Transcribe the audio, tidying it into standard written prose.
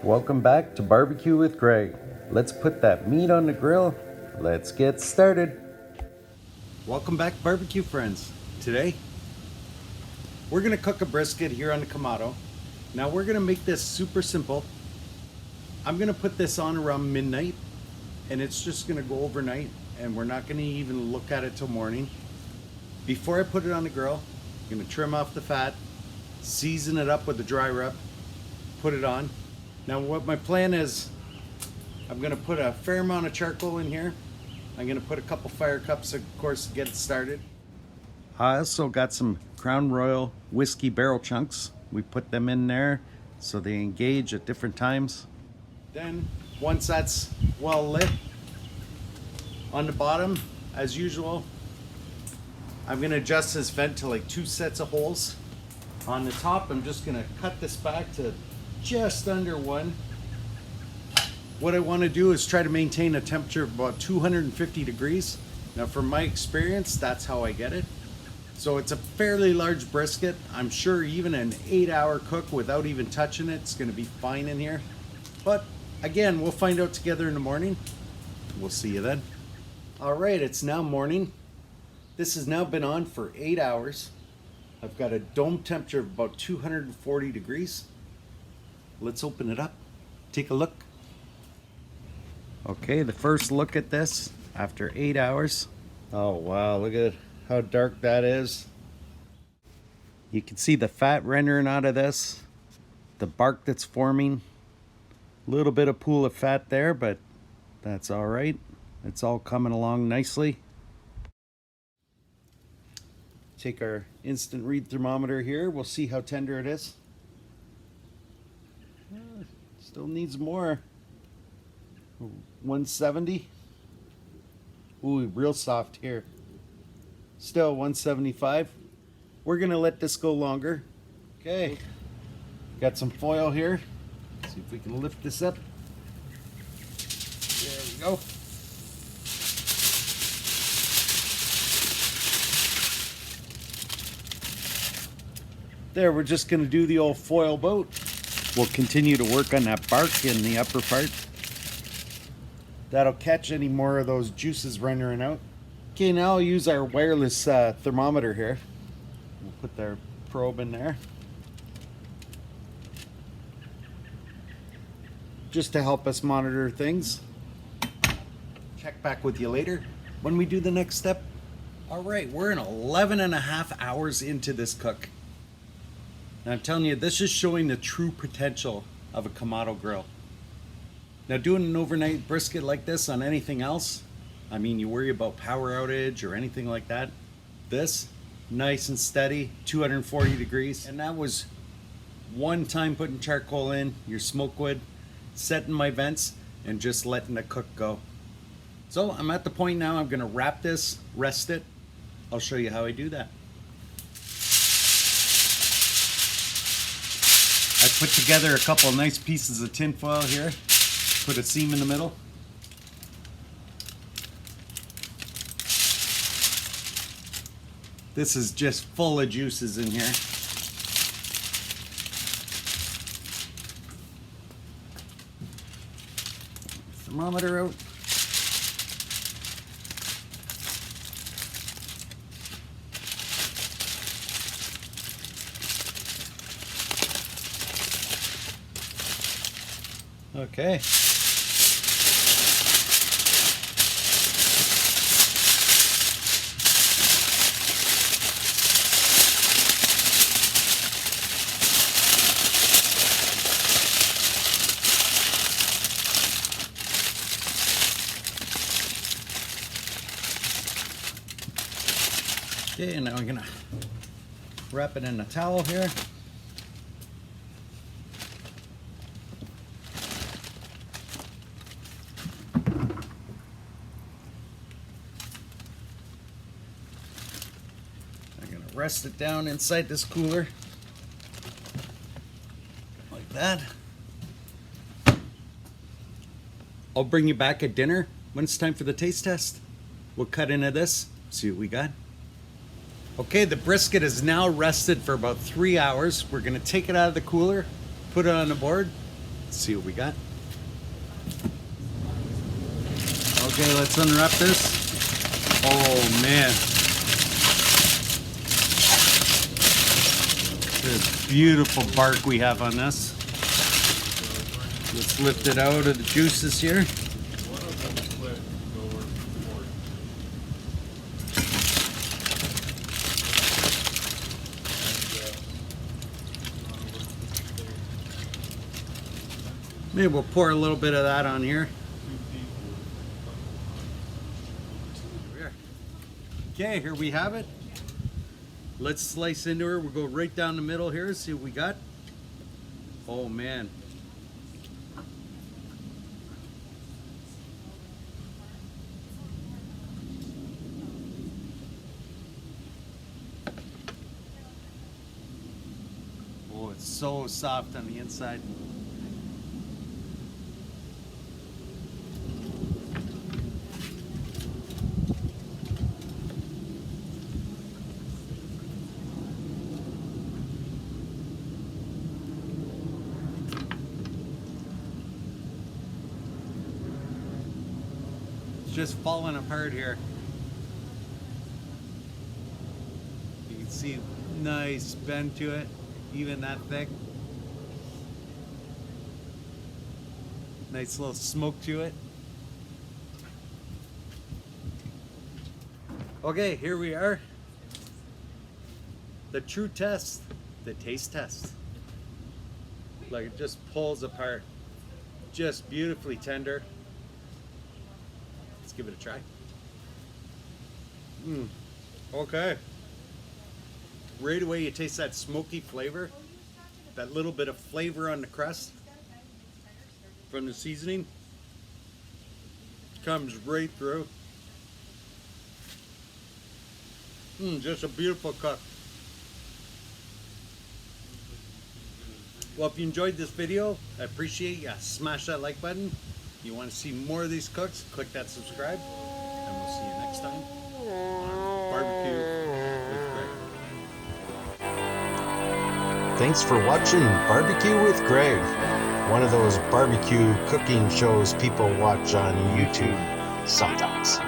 Welcome back to Barbecue with Greg. Let's put that meat on the grill. Let's get started. Welcome back, barbecue friends. Today, we're gonna cook a brisket here on the Kamado. Now we're gonna make this super simple. I'm gonna put this on around midnight and it's just gonna go overnight and we're not gonna even look at it till morning. Before I put it on the grill, I'm gonna trim off the fat, season it up with the dry rub, put it on. Now what my plan is, I'm gonna put a fair amount of charcoal in here. I'm gonna put a couple fire cups, of course, to get it started. I also got some Crown Royal whiskey barrel chunks. We put them in there so they engage at different times. Then once that's well lit, on the bottom, as usual, I'm gonna adjust this vent to like 2 sets of holes. On the top, I'm just gonna cut this back to just under 1. What I want to do is try to maintain a temperature of about 250 degrees. Now from my experience, that's how I get it. So it's a fairly large brisket. I'm sure even an 8-hour cook without even touching it, it's going to be fine in here. But again, we'll find out together in the morning. We'll see you then. All right, it's now morning. This has now been on for 8 hours. I've got a dome temperature of about 240 degrees. Let's open it up, take a look. Okay, the first look at this after 8 hours. Oh wow, look at how dark that is. You can see the fat rendering out of this, the bark that's forming. A little bit of pool of fat there, but that's all right. It's all coming along nicely. Take our instant read thermometer here. We'll see how tender it is. Still needs more. 170. Ooh, real soft here. Still 175. We're gonna let this go longer. Okay. Got some foil here. See if we can lift this up. There we go. There, we're just gonna do the old foil boat. We'll continue to work on that bark in the upper part. That'll catch any more of those juices rendering out. Okay, now I'll use our wireless thermometer here. We'll put our probe in there. Just to help us monitor things. Check back with you later when we do the next step. All right, we're in 11 and a half hours into this cook. Now I'm telling you, this is showing the true potential of a Kamado grill. Now doing an overnight brisket like this on anything else, I mean, you worry about power outage or anything like that. This, nice and steady, 240 degrees. And that was one time putting charcoal in, your smoke wood, setting my vents, and just letting the cook go. So I'm at the point now, I'm gonna wrap this, rest it. I'll show you how I do that. I put together a couple of nice pieces of tin foil here. Put a seam in the middle. This is just full of juices in here. Thermometer out. Okay. Okay, and now I'm gonna wrap it in a towel here. Rest it down inside this cooler like that. I'll bring you back at dinner when it's time for the taste test. We'll cut into this, see what we got. Okay, the brisket is now rested for about 3 hours. We're gonna take it out of the cooler, put it on the board, Let's see what we got. Okay, let's unwrap this. Oh man. This beautiful bark we have on this. Let's lift it out of the juices here. Maybe we'll pour a little bit of that on here. Okay, here we have it. Let's slice into her. We'll go right down the middle here, see what we got. Oh man. Oh, it's so soft on the inside. Just falling apart here. You can see nice bend to it, even that thick. Nice little smoke to it. Okay, here we are. The true test, the taste test. Like it just pulls apart. Just beautifully tender. Give it a try. Okay. Right away you taste that smoky flavor, that little bit of flavor on the crust from the seasoning comes right through. Just a beautiful cook. Well, if you enjoyed this video, I appreciate you. Smash that like button. You want to see more of these cooks, click that subscribe, and we'll see you next time on Barbecue with Greg. Thanks for watching Barbecue with Greg, one of those barbecue cooking shows people watch on YouTube sometimes.